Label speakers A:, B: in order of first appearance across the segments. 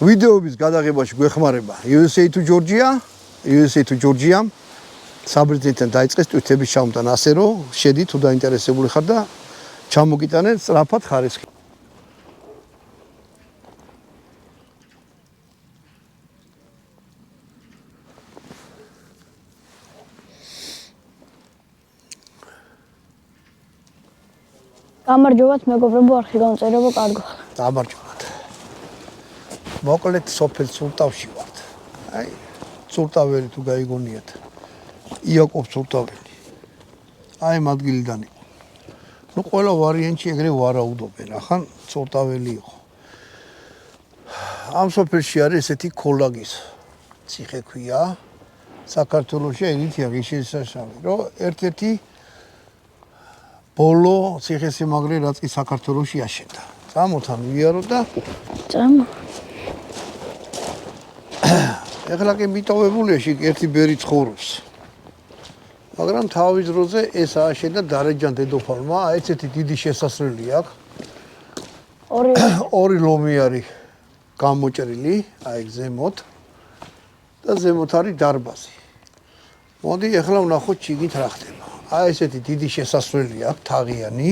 A: ვიდეოების გადაღებაში გვეხმარება USA to Georgia საბრიძეთან დაიწყეს ტვიტების ჩამოტანა, ასე რომ შედი თუ დაინტერესებული ხარ და ჩამოგიტანე სწრაფად ხარისხი.
B: გამარჯობათ მეგობრებო, არხი გამწერება კარგო.
A: გამარჯობათ. მოკლედ სოფელ ცურტავში ვართ. აი, ცურტაველი თუ გაიგონიათ. იაკობ ცურტაველი. აი ამ ადგილიდან იყო. ნუ ყველა ვარიანტი ეგრე ვარაუდობენ, ახან ცურტაველი იყო. ამ სოფელში არის ესეთი ქოლაგის ციხე ქვია. საქართველოში ეგეთი აღიშესაშავი, რომ ერთ-ერთი ბოლო ციხესიმაგრე რაც კი საქართველოში აშენდა. წამოთან ვიარო და
B: წამო.
A: ეხლა კი მიტოვებულია შიგ ერთი ბერი ცხოვრობს. მაგრამ თავის დროზე ეს ააშენდა დარეჯან დედოფალმა, ესეთი დიდი შესასვლელი აქვს. ორი ლომი არის გამოჭრილი, აი ზემოთ და ზემოთ არის დარბაზი. მოდი ეხლა ვნახოთ შიგით რა ხდება. აი ესეთი დიდი შესასვლელი აქვს, თაღიანი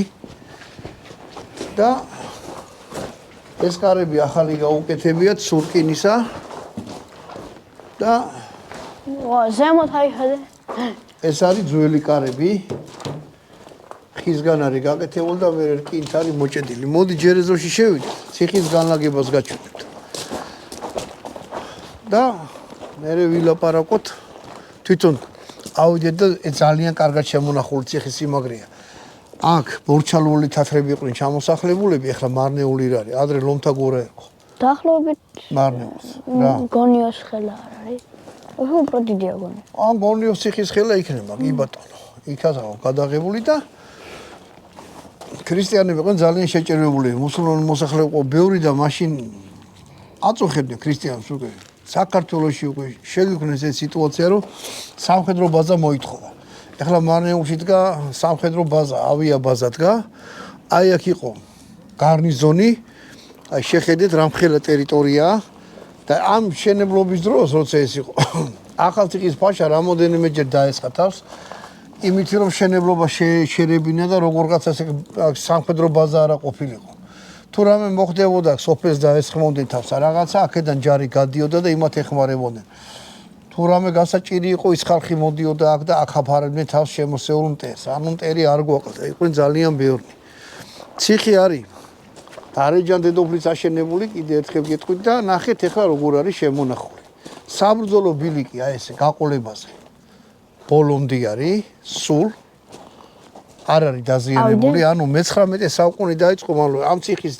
A: და ეს კარები ახალი გაუკეთებიათ სურკინისა და
B: ზემოთ აიხედე.
A: ეს არის ძველი კარები. ხისგან არის გაკეთებული და მე რკინით არის მოჭედილი. მოდი ჯერეზოში შევიდეთ, ციხის განლაგებას გაჩვენებთ. და მე ვილაპარაკოთ თვითონ ავიდეთ და ძალიან კარგად შემონახული ციხესიმაგრეა. აქ ბორჩალული თათრები იყვნენ ჩამოსახლებულები, ახლა მარნეული არის. ადრე ლომთა გორა იყო.
B: დაახლოებით
A: მარნეულს რა.
B: გონიოს ხელა არ არის. უფრო დიდია გონი.
A: ან გონიოს ციხის ხელა იქნება, კი ბატონო. იქაა გადაღებული და ქრისტიანები იყვნენ ძალიან შეჭერებული. მუსულმანი მოსახლეობა იყო ბევრი და მაშინ აწუხებდნენ ქრისტიანებს უკვე. საქართველოში უკვე შეგვიქმნეს ეს სიტუაცია, რომ სამხედრო ბაზა მოითხოვა. ეხლა მარნეულში დგა სამხედრო ბაზა, ავიაბაზა დგა. აი აქ იყო გარნიზონი. აი შეხედეთ რამხელა ტერიტორიაა და ამ შენებლობის დროს როცა ეს იყო ახალციხის ფაშა რამოდენიმეჯერ დაესხა თავს იმით რომ შენებლობა შეერებინა და როგორღაც ასე სამხედრო ბაზა არა ყოფილიყო. თუ რამე მოხდებოდა სოფელს დაესხმოდნენ თავს რაღაცა აქედან ჯარი გადიოდა და იმათ ეხმარებოდნენ. თუ რამე გასაჭირი იყო ის ხალხი მოდიოდა აქ და აქ აფარებდნენ თავს შემოსეულ მტერს. ანუ მტერი არ გვაყავდა, იყვნენ ძალიან ბევრი. ციხე არის დარეჯან დედოფლის აშენებული, კიდე ერთხელ გეტყვით და ნახეთ ეხლა როგორ არის შემონახული. საბრძოლო ბილიკი აი ესე გაყოლებაზე. ბოლომდე არის, სულ არ არის დაზიანებული, ანუ მე-19 საუკუნე დაიწყო მალე ამ ციხის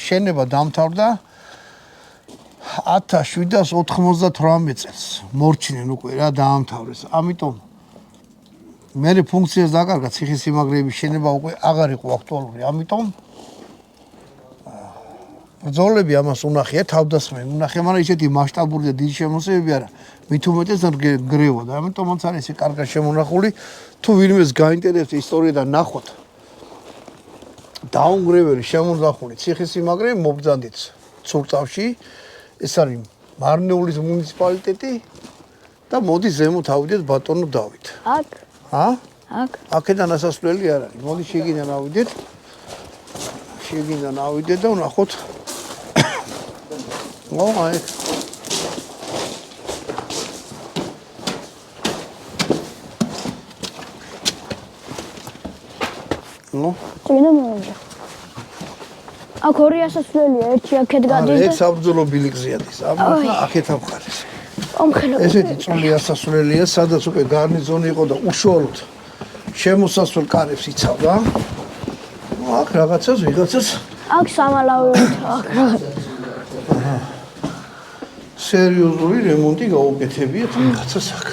A: შენება დამთავრდა 1798 წელს. მორჩნენ უკვე რა დაამთავრეს. ამიტომ მე ფუნქციას დაკარგა ციხესიმაგრეების შენება უკვე აღარ იყო აქტუალური. ამიტომ ბრძოლები ამას უნახია, თავდასხმები უნახია, მაგრამ ისეთი მასშტაბური და დიდი შემოსევები არა. მით უმეტეს გრევა და ამიტომაც არის ეს კარგად შემონახული. თუ ვინმეს გაინტერესებს ისტორია და ნახოთ დაუნგრეველი შემონახული ციხესიმაგრე მობრძანდით ცურტავში. ეს არის მარნეულის მუნიციპალიტეტი და მოდი ზემოთ ავიდეთ ბატონო დავით.
B: აქ? აქ.
A: აქედან ასასვლელი არ არის. მოდი შიგიდან ავიდეთ. შიგიდან ავიდეთ და ვნახოთ. აი
B: წინა მომდა. აქ ორი ასასვლელია, ერთი აქეთ გადის და
A: ეს საბრძოლო ბილიკზე ადის. აქეთ ამხარეს.
B: ამხელა.
A: ესეთი წული ასასვლელია, სადაც უკვე გარნიზონი იყო და უშუალოდ შემოსასვლელ კარებს იცავდა. აქ რაღაცას ვიღაცას
B: აქ სამალავით აქ რაღაცა.
A: სერიოზული რემონტი გაუკეთებიათ ვიღაცას აქ.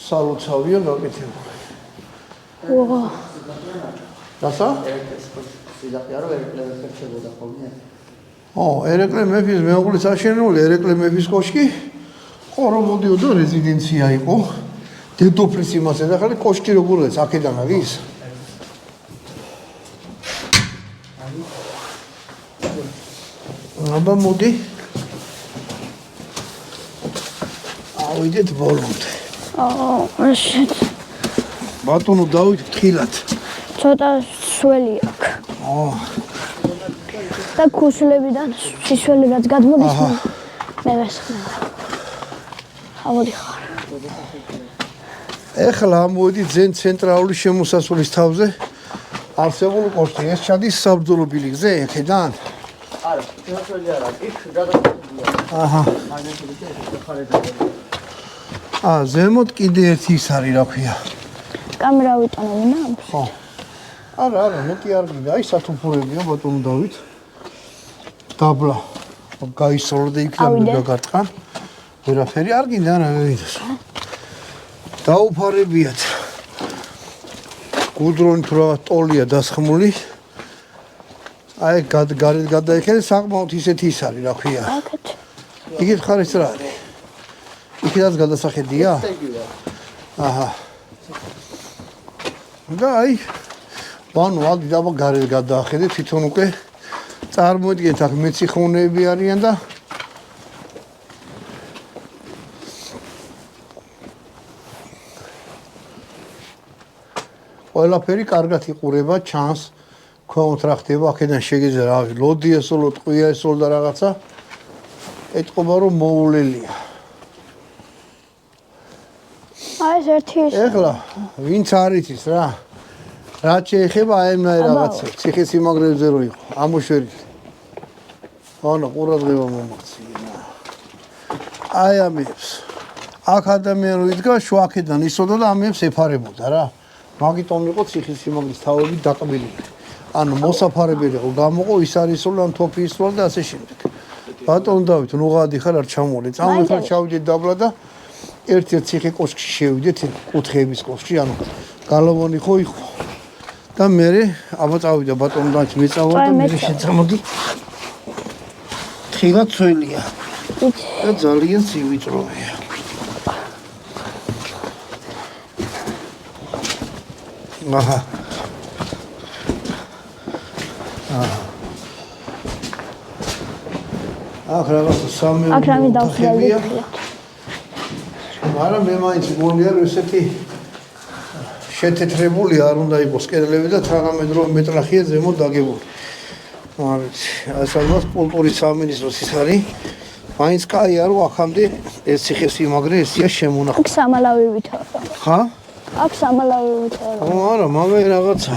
A: სალოცავია გაკეთებული.
B: ვაუ.
A: დასა? ერეკლე მეფის მეუღლის აშენებული ერეკლე მეფის კოშკი. ხო რომ მოდიოდა რეზიდენცია იყო. დედოფლის იმას ეძახალი კოშკი როგორ არის აქედან არის? აბა მოდი ავიდეთ ბოლომდე.
B: მაშინ
A: ბატონო დავით თხილად.
B: ცოტა სველი აქვს. და ქუსლებიდან სისველი რაც გადმოდის მე ვესხმება. ამოდი ხარ.
A: ეხლა ამოვედი ძენ ცენტრალური შემოსასვლელის თავზე. არსებული კოშკი ეს ჩადის საბრძოლო ბილიკზე აქედან?
C: არა, შემოსვლელი არა, იქ გადაგებულია.
A: ზემოთ კიდე ერთი ის არის, რა ქვია.
B: კამერა ვიტანო ვინა?
A: ხო. არა, მეტი არ გინდა, აი სათოფურებია ბატონო დავით. დაბლა გაისროლ და იქიდან გაგარტყან. ვერაფერი არ გინდა რა გაიგეს. დაუფარებიათ. გუდრონი თუ რაღაც ტოლია დასხმული. აი გარეთ გადაიქცე საკმაოდ ისეთი ის არის, რა ქვია.
B: აქეთ.
A: იგივე ხარეს რა არის? იქედაც გადასახედია? აჰა. და აი ბანვადი და გარეთ გადაახედე თვითონ უკვე წარმოიდგინეთ აქ მეციხოვნეები არიან და ყველაფერი კარგად იყურება, ჩანს ქვემოთ რა ხდება, აქედან შეგეძლო რა ვიცი, ლოდი ესოლო, ტყვია ესოლო და რაღაცა ეთყობა რომ მოულელია.
B: აი ეს ერთი ის.
A: ეხლა ვინც არის ის რა? რა შეეხება აი ამ რაღაცა, ციხესიმაგრეზე რო იყო, ამოშვერილი. ანუ ყურადღება მომაქცია. აი ამებს. აქ ადამიანი ვიდგა შუაქედან ისოდა და ამებს ეფარებოდა რა. მაგიტომ იყო ციხესიმაგრის თავები დაყბილი. ანუ მოსაფარებელი იყო, გამოყო ის არის ისოლა, თოფი ისოლა და ასე შემდეგ. ბატონ დავით, ნუღადი ხარ არ ჩამოვიდე. წამოვიდეთ ჩავიდეთ დაბლა და ერთ-ერთ ციხე კოშკში შევიდეთ, კუთხეების კოშკში, ანუ გალავანი ხო იყო. და მე აბა წავიდა ბატონ დავით მეწავა და მე შეწამოდი. თხილად ცველია. და ძალიან ცივიწროვია. აჰა. აქ რაღაცა სამი
B: დავხლებია.
A: მაგრამ მე მაინც მგონია რომ ესეთი შეთეთრებული არ უნდა იყოს კედლები და თანამედროვე მეტრახია ზემოთ დაგებული. მაგრამ ასაც კულტურის სამინისტროს ის არის. მაინც კაია რომ აქამდე ეს ციხესიმაგრე ესია შემონახული.
B: აქ სამალავი ვითარა.
A: ხა?
B: აქ სამალავი ვითარა.
A: არა, მაგარი რაღაცა.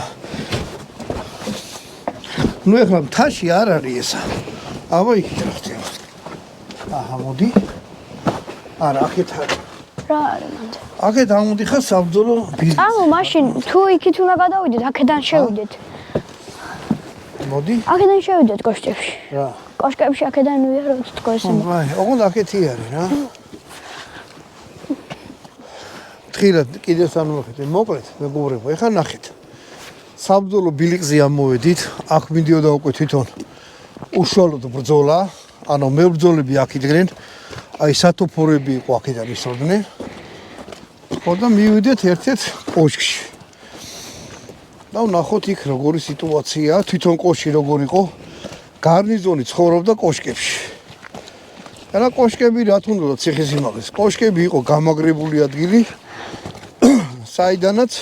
A: ნუ ეხლა მთაში არ არის ესა. აბა იქ რა ხდება. აჰა, მოდი. არა, აქეთ არის.
B: რა არის მანდ?
A: აქეთ ამოდიხარ საბრძოლო ბილიკზე.
B: წამო მაშინ თუ იქით უნდა გადავიდეთ, აქედან შევიდეთ.
A: მოდი.
B: აქედან შევიდეთ კოშკებში.
A: რა.
B: კოშკებში აქედან ვიარავთ თქო ესე.
A: აი, ოღონდ აქეთი არის რა. თხილად კიდე სამოხეთ, მოკლედ, მეგობრებო, ეხლა ნახეთ. საბრძოლო ბილიკზე ამოვედით, აქ მიდიოდა უკვე თვითონ უშუალოდ ბრძოლა, ანუ მებრძოლები აქ იდგნენ, აი სათოფურები იყო აქედან ისოდნენ. ხო და მივიდეთ ერთ-ერთ კოშკში. და ვნახოთ იქ როგორი სიტუაციაა, თვითონ კოშკი როგორ იყო, გარნიზონი ცხოვრობდა კოშკებში. და კოშკები რა თუნდაც ციხესიმაგრეს, კოშკები იყო გამაგრებული ადგილი, საიდანაც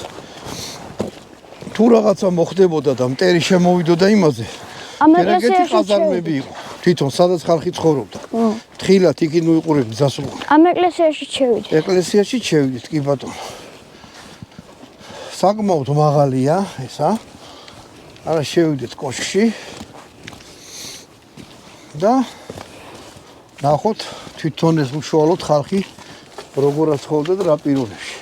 A: თუ რაღაცა მოხდებოდა და მტერი შემოვიდოდა იმაზე.
B: ამ ეკლესიაში
A: ყაზარმები იყო. თვითონ სადაც ხალხი ცხოვრობდა. თხილად იქ მოიყურებდი დასრულდა.
B: ამ ეკლესიაში შევიდეთ.
A: ეკლესიაში შევიდეთ, კი ბატონო. საკმაოდ მაღალია ესა. არა შევიდეთ კოშკში. და ნახოთ თვითონ ეს უშუალოდ ხალხი როგორ ცხოვრობდა და რა პირობებში.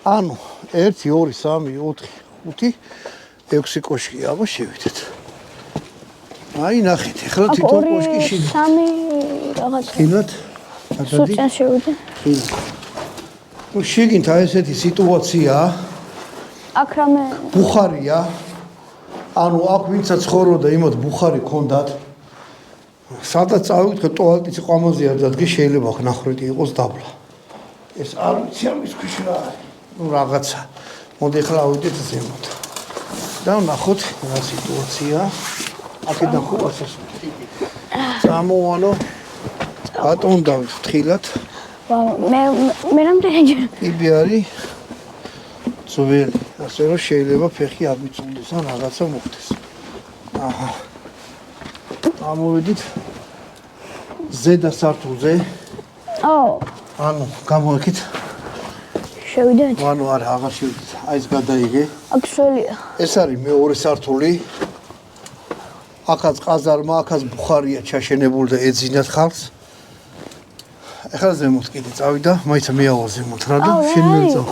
A: ანუ 1 2 3 4 5 6 კოშკი აბა შევიდეთ. აი ნახეთ, ახლა თვითონ კოშკში
B: 3 რაღაცა.
A: თილად
B: სუჭენ შევიდე.
A: ნუ შეგინთ აი ესეთი სიტუაციაა.
B: აქ რამე
A: ბუხარია. ანუ აქ ვინცაც ცხოვრობდა, იმათ ბუხარი ჰქონდათ. სადაც წავიდეთ, ტუალეტიც იყო ამაზე არ დადგე, შეიძლება აქ ნახრეთი იყოს დაბლა. ეს არ ვიცი ამის ქვეშ რა არის. ნუ რაღაცა. მოდი ახლა ავიდეთ ზემოთ. და ნახოთ რა სიტუაციაა. აქედან ხო ასასვლელი. წამოვანო. ბატონ დავით თხილად.
B: მე რამდენჯერ
A: კიბი არის ძველი, ასე რომ შეიძლება ფეხი აბიწულდეს ან რაღაცა მოხდეს. აჰა. ამოვედით ზედა სართულზე. ანუ გამოიქით.
B: შევიდეთ.
A: ანუ არა, აღარ შევიდეთ. აი ეს გადაიგე.
B: აქ სველია.
A: ეს არის მეორე სართული. აქაც ყაზარმა, აქაც ბუხარია ჩაშენებული და ეძინათ ხალხს. ეხლა ზემოთ კიდე წავიდა, მაინც მეავალ ზემოთ რა და შენ მეწავ.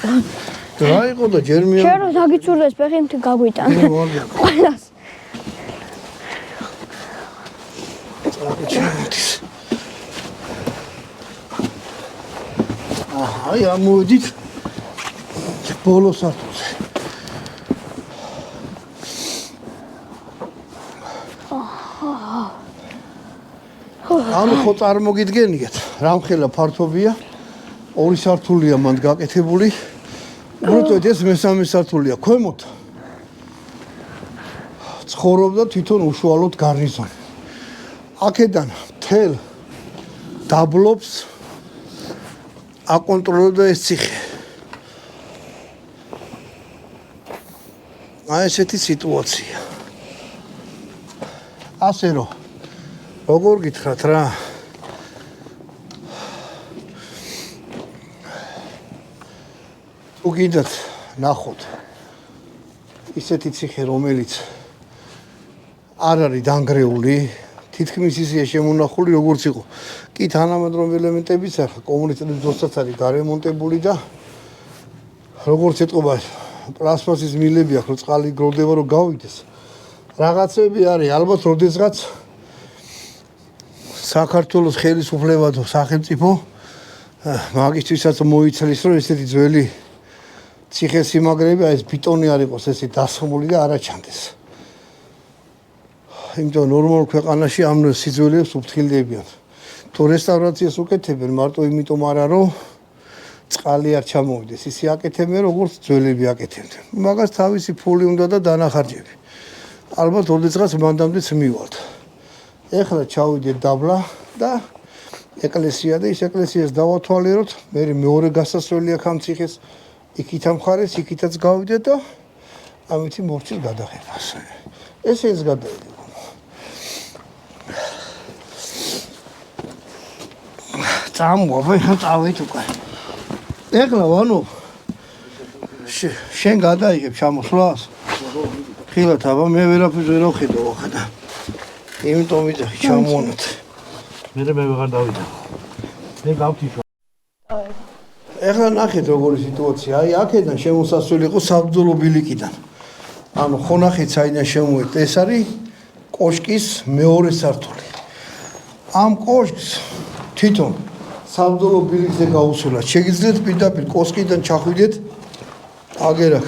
A: რა იყო და ჯერ მე
B: შენ რომ დაგიცურდეს ფეხი მთი გაგვიტან. ყველას. აი ამოვედით ბოლო სართულზე. ანუ ხო წარმოგიდგენიათ, რამხელა ფართობია, ორი სართულია მანდ გაკეთებული. უბრალოდ ეს მესამე სართულია ქვემოთ. ცხოვრობდა თვითონ უშუალოდ გარნიზონი. აქედან მთელ დაბლობს აკონტროლდა ეს ციხე. აი ესეთი სიტუაცია. ასე რომ როგორ გითხრათ რა? თუ გინდათ ნახოთ ისეთი ციხე, რომელიც არ არის დანგრეული, თითქმის ისეა შემონახული, როგორც იყო. კი თანამედროვე ელემენტებიც ახლა კომუნისტების დროსაც არის გარემონტებული და როგორც ეთყობა პლასმასის მილები აქვს, რომ წყალი გროვდება, რომ გავიდეს. რაღაცები არის, ალბათ როდესღაც საქართველოს ხელისუფლებადო სახელმწიფო მაგისთვისაც მოიცლის, რომ ესეთი ძველი ციხე-სიმაგრეები, აი ეს ბეტონი არ იყოს ესე დასხმული და არა ჩანდეს. იმიტომ ნორმალურ ქვეყანაში ამ სიძველეებს უფრთხილდებიან. თუ რესტავრაციას უკეთებენ, მარტო იმიტომ არა, რომ წყალი არ ჩამოვიდეს, ისე აკეთებენ, როგორც ძველები აკეთებდნენ. მაგას თავისი ფული უნდა და დანახარჯები. ალბათ როდესღაც მანდამდეც მივალთ. ეხლა ჩავიდეთ დაბლა და ეკლესია და ის ეკლესიას დავათვალიეროთ, მე მეორე გასასვლელი აქვს ამ ციხეს, იქით ამ მხარეს, იქითაც გავიდეთ და ამითი მოვწილ გადაღებას. ესე ის გადაიდგა. წამოვა, წავით უკვე. ეხლა ვანო შენ გადაიღებ ჩამოსვლას? ხილათ აბა მე ვერაფერს ვერ ვხედავ ახლა და იმიტომ ვიძახი ჩამოვანოთ.
C: მე ვეღარ დავიდა. მე გავთიშვა.
A: ეხლა ნახეთ როგორი სიტუაცია. აი აქედან შემოსასვლელი იყო საბრძოლო ბილიკიდან. ანუ ხო ნახეთ საიდან შემოვიდეთ. ეს არის კოშკის მეორე სართული. ამ კოშკს თვითონ საბრძოლო ბილიკზე გაუსულათ. შეგიძლიათ პირდაპირ კოშკიდან ჩახვიდეთ. აგერახ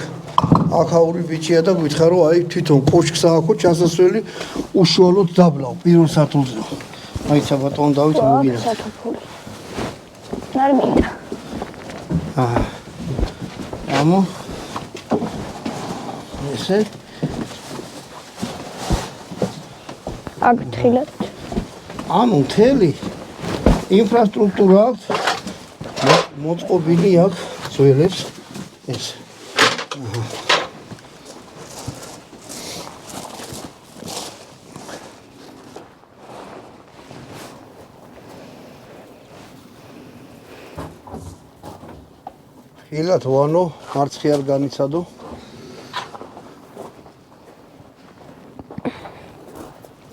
A: აქაური ბიჭია და გითხრა რომ აი თვითონ კოშკს აქვს ჩასასვლელი უშუალოდ დაბლავ პირველ სართულზე. აიცა ბატონ დავით მოგირა.
B: ნარმინდა.
A: ამო ესე
B: აქ თხილად.
A: ანუ მთელი ინფრასტრუქტურა აქვს. მოწყობილი აქვს ძველებს ეს. ხილათ ვანო მარცხი არ განიცადო.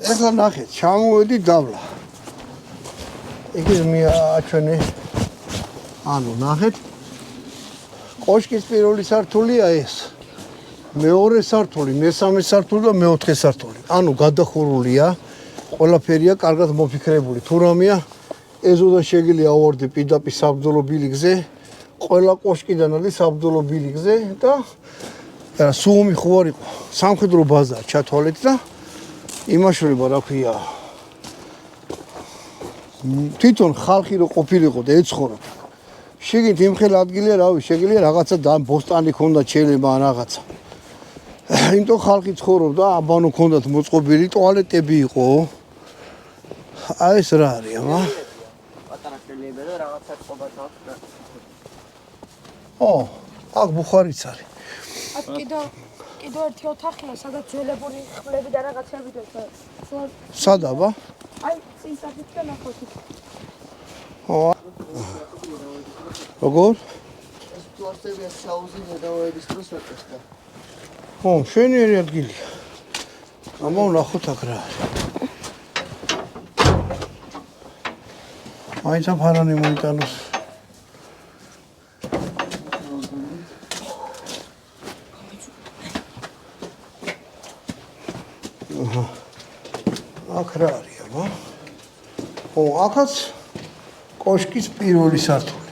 A: ეხლა ნახეთ, ჩამოვედი დაბლა. იგი მიაჩვენე. ანუ ნახეთ. კოშკის პირველი სართულია ეს. მეორე სართული, მესამე სართული და მეოთხე სართული. ანუ გადახურულია. ყველაფერია კარგად მოფიქრებული. თუ რამეა ეზოდან შეგიძლია ავარდე პირდაპირ საბრძოლო ბილიკზე. ყველა კოშკიდან არის საბრძოლო ბილიკზე და სუომი ხო არ იყო. სამხედრო ბაზაა ჩათვალეთ და იმაშრება რა ქვია. თვითონ ხალხი რო ყოფილიყო და ეცხოვრობდა. შეგით იმხელა ადგილია, რავი, შეგიძლია რაღაცა და ბოსტანი ქონდა ჩელება ან რაღაცა. იმიტომ ხალხი ცხოვრობდა, აბანო ქონდათ მოწყობილი, ტუალეტები იყო. აი ეს რა არის, აბა?
C: პატარა შეიძლება და
D: რაღაცა წყობა თავს და
B: ო, აქ ბუხარიც არის.
E: აქ კიდევ ერთი ოთახია, სადაც ძველებური ხმლები და რაღაცები და
B: სად აბა?
E: აი, წინსახით და ნახოთ.
B: ო. როგორ?
D: ეს პლასტები საუზი გადავაედის დროს ვეკესდა.
B: ო, შენიერი ადგილია. ამა ვნახოთ აქ რა არის. მაინც ფარანი მოიტანოს. აქ რა არის აბა? ო, აქაც კოშკის პირველი სართული.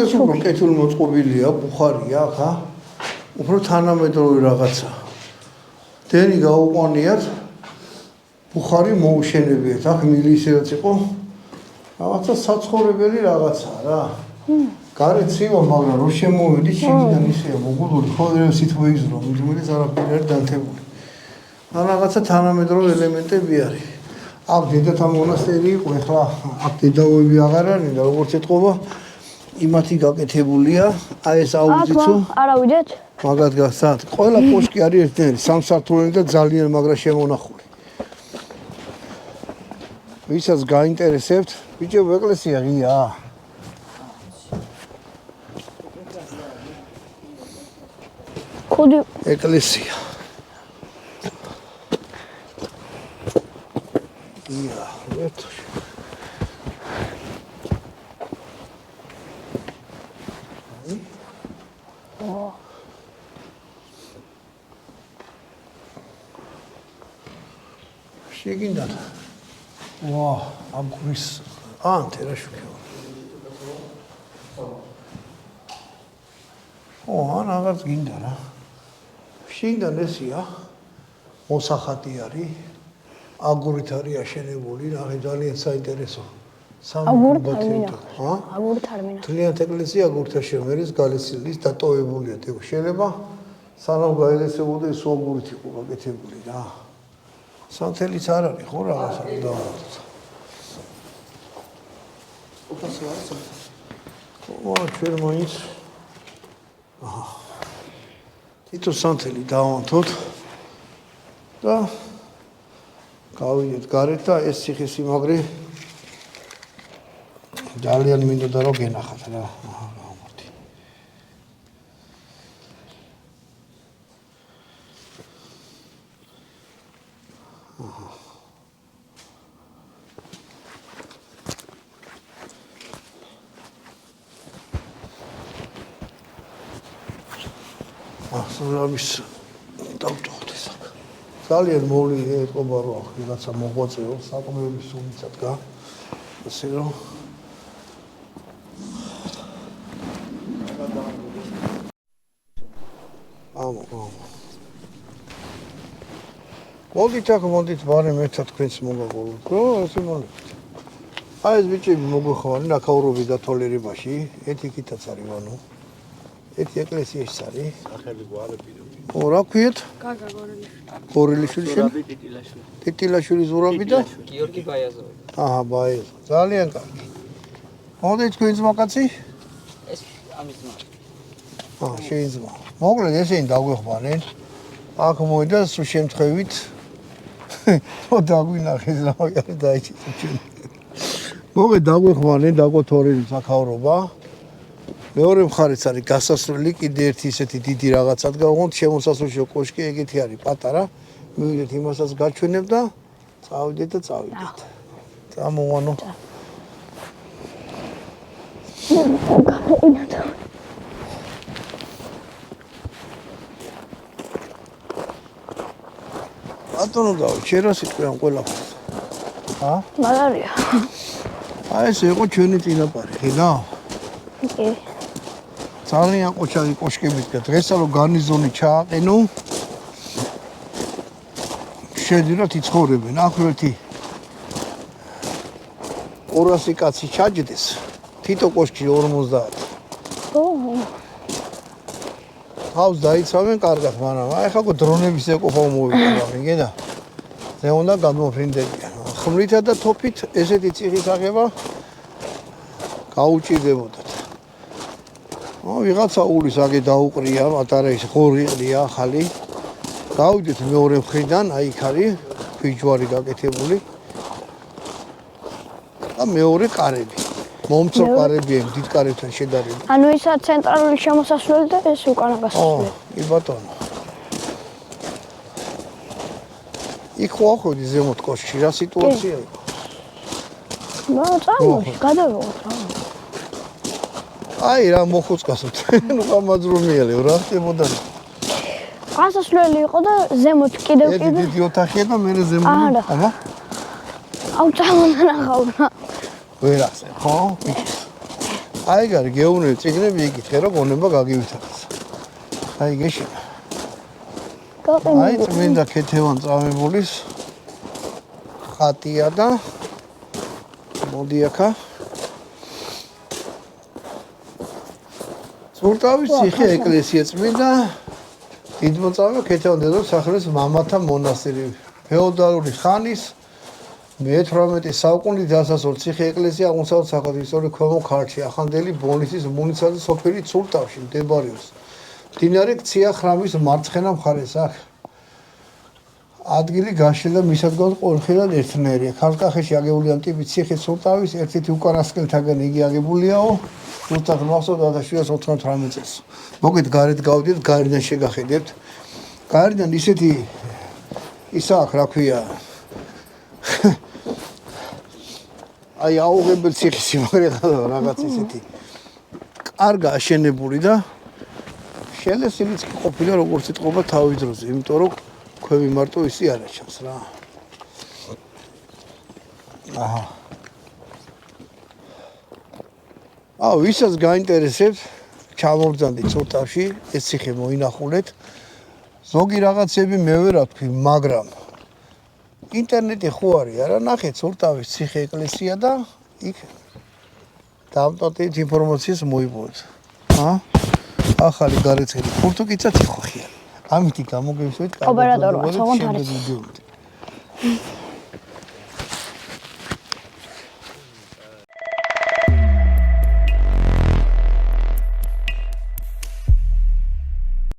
B: ეს უფრო კეთილმოწყობილია, ბუხარია აქ, უფრო თანამედროვე რაღაცა. დენი გაუყვანიათ, ბუხარი მოუშენებიათ, აქ მილისიაც იყო. რაღაცა საცხოვრებელი რაღაცა რა. გარეთ ცივა, მაგრამ რო შემოვედი, შიგნიდან ისეა მოგულური, ხოლმე სითბო იზრო, მიძმელის არაფერი არ დანთებული. რაღაცა თანამედროვე ელემენტები არის. აქ დედათა მონასტერი იყო, ეხლა აქ დედაოები აღარ არის და როგორც ეთყობა, იმათი გაკეთებულია, აი ეს აუზიცო.
F: არა ვიდეთ?
B: მაგათ გასად. ყველა კოშკი არის ერთნაირი, სამსართულიანი და ძალიან მაგრა შემონახული. ვისაც გაინტერესებთ, ბიჭო, ეკლესია ღია.
F: ხუდი
B: ეკლესია. ღია, ერთში. შეგინდა. ვა, ამგრის ანთერაშუქი. ო, აღარც გინდა რა. შიგნიდან ესია მოსახატი არის. აგურით არის აშენებული, ნახე ძალიან საინტერესო. ჰა?
F: აგურით არმენა.
B: თლიანად ეკლესია აგურით აშენების გალესილის დატოვებულია თქო. შეიძლება სანამ გაელესებოდა ის აგურით იყო გაკეთებული რა. სანთელიც არ არის ხო რაღაცა დავარდოთ.
D: უფასო არის?
B: ო, ჩვენ მოიც. აჰა. თითო სანთელი დავანთოთ და გავიდეთ გარეთ და ეს ციხესიმაგრე ძალიან მინდოდა რომ გენახათ რა. აჰა, გამორთი. აჰა. სულამის დავტოვოთ ეს აქ. ძალიან მოვლი ეთყობა რომ აქ ვიღაცა მოღვაწეო, საკმაოდ სულიცად გა. ასე რომ მოდით აქ, მოდით, ბარემ ერთად თქვენს მოგაყოლოთ, რო ესე მოლებით. აი ეს ბიჭები მოგვეხმარენ აქაურობის დათვალიერებაში, ეთიკითაც არის ვანო. ერთი ეკლესიაში არის.
C: სახელი გვარები.
B: ო, რა ქვიეთ?
E: გაგა გორელიშვილი.
B: გორელიშვილი შენ?
D: ტიტილაშვილი.
B: ტიტილაშვილი ზურაბი და?
D: გიორგი ბაიაზოვი.
B: აჰა, ბაიაზო. ძალიან კარგი. მოდით თქვენ ძმაკაცი?
D: ეს ამის ძმა.
B: აჰა, შენ ძმა. მოკლედ ესენი დაგვეხმარენ. აქ მოვიდა სულ შემთხვევით. თო დაგვინახეს რა ვიყავ დაიჭირეთ ჩვენ. მოგე დაგვეხმარენ, დაგვეთორენ საქაურობა. მეორე მხარეც არის გასასვლელი, კიდე ერთი ისეთი დიდი რაღაცად გავღოთ, შემოსასვლელში კოშკი ეგეთი არის, პატარა. მივიდეთ იმასაც გაჩვენებ და წავიდეთ და წავიდეთ. წამოვანო. ბატონო გავა, შეიძლება სიტყვიან ყველაფერს. ჰა?
F: მაგარია.
B: აი ეს იყო ჩვენი წინაპარი, ხედა?
F: კი.
B: ძალიან ყოჩარი კოშკებით და დღესა რომ გარნიზონი ჩააყენო შედირათ იცხოვრებენ აქ ერთი 200 კაცი ჩაჯდეს თითო კოშკი 50
F: ო,
B: თავს დაიცავენ კარგად მაგრამ აი ხა დრონების ეკოფა მოვიდა მიგედა ზე უნდა გამოფრინდებიან ხმლითა და თოფით ესეთი ციხის აღება გაუჭირდებოდათ. ვიღაცა ულის აგე დაუყრია, პატარა ის ღორი ყრია ახალი. გავიდეთ მეორე მხრიდან, აი იქ არის ფიჯვარი გაკეთებული. და მეორე კარები. მომცრო კარებია დიდ კარებთან შედარებით.
F: ანუ ისა ცენტრალური შემოსასვლელი და ეს უკანა გასასვლელი.
B: კი ბატონო. იქ ხო ახვედი ზემოთ კოშკში, რა სიტუაცია იყო?
F: წამოში, გადავიღოთ რა.
B: აი რა მოხუცკასოთ. ნუ გამაძრუნიელე რა ხდებოდა.
F: გასასვლელი იყო და ზემოთ კიდევ
B: ერთი დიდი ოთახია და მე ზემოთ.
F: არა.
B: აბა.
F: აუ წამონანახავდა.
B: ვერ ახსენ, ხო? აი გარი გეუბნები წიგნები იკითხე რომ გონება გაგივითარდეს. აი გეშინა. აი წმინდა ქეთევან წამებულის ხატია და მოდი აქა. სულტავის ციხე ეკლესია წმინდა დიდმოწამე ქეთევან დედოფალ სახლის მამათა მონასტერი. ფეოდალური ხანის მე-18 საუკუნის დასასრულ ციხე ეკლესია აღმოსავლეთ საქართველოს ქვემო ქართლში ახანდელი ბონისის მუნიციპალიტეტის სოფელი ცურტავში მდებარეობს. მდინარე ქცია ხრამის მარცხენა მხარეს აქ. ადგილი გაშლილ და მისადგომ ყორხილად ერთნაირია. ქართლკახეთში აგებული ამ ტიპის ციხე ცურტავის ერთ-ერთი უკანასკნელთაგან იგი აგებულიაო. ზუსტად მახსოვს 1798 წელს. მოგეთ გარეთ გავდით, გარედან შეგახედებთ. გარედან ისეთი ისა აქ რა ქვია აი აუღებელ ციხის სიმაღლე რაღაც ისეთი კარგა აშენებული და შელესილიც კი ყოფილა როგორც იტყობა თავის დროზე, იმიტომ რომ ქვევი მარტო ისი არ აჩანს რა. აჰა. ვისაც გაინტერესებს, ჩამოვძანდით ცოტაში, ეს ციხე მოინახულეთ. ზოგი რაღაცები მე ვერ ვთქვი, მაგრამ ინტერნეტი ხო არის, არა ნახეთ ცურტავის ციხე ეკლესია და იქ დამტოტით ინფორმაციას მოიპოვეთ. ახალი გარეცხელი ფურთუკიცაც იყო ხია. ამით გამოგევსოთ
F: ოპერატორმა, თქო,